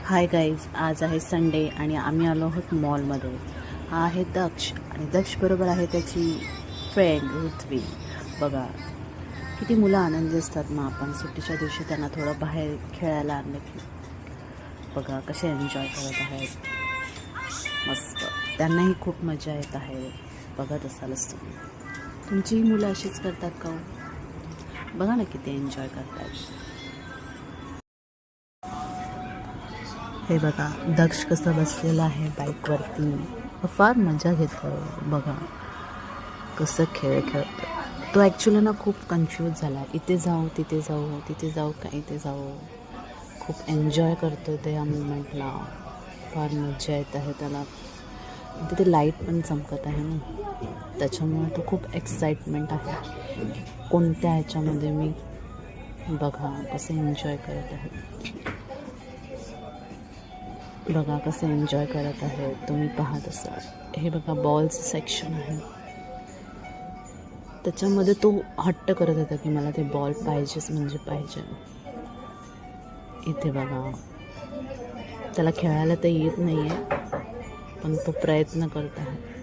Hi guys, आज आहे Sunday आणि आम्ही आलो आहोत मॉलमध्ये. हा आहे दक्ष आणि दक्ष बरोबर आहे त्याची फ्रेंड ऋत्वी. बघा किती मुलं आनंदी असतात. मग आपण सुट्टीच्या दिवशी त्यांना थोडं बाहेर खेळायला आणलं की बघा कसे एन्जॉय करत आहेत. मस्त, त्यांनाही खूप मजा येत आहे. बघत असालच तुम्ही. तुमचीही मुलं अशीच करतात का हो? बघा ना किती एन्जॉय करतात. हे बघा दक्ष कसं बसलेला आहे बाईकवरती, फार मजा घेतो. बघा कसं खेळ खेळतो तो. ॲक्च्युली ना खूप कन्फ्यूज झाला, इथे जाऊ तिथे जाऊ, तिथे जाऊ का इथे जाऊ. खूप एन्जॉय करतो त्या मुमेंटला. फार मजा येत आहे त्याला. तिथे लाईट पण चमकत आहे ना, त्याच्यामुळे तो खूप एक्साइटमेंट आहे कोणत्या ह्याच्यामध्ये मी. बघा कसं एन्जॉय करत आहे. बघा कसं एन्जॉय करत आहे तुम्ही पाहत असाल. हे बघा बॉलचं सेक्शन आहे, त्याच्यामध्ये तो हट्ट करत होता की मला ते बॉल पाहिजेच म्हणजे पाहिजे. इथे बघा त्याला खेळायला तर येत नाही आहे, पण तो प्रयत्न करत आहे.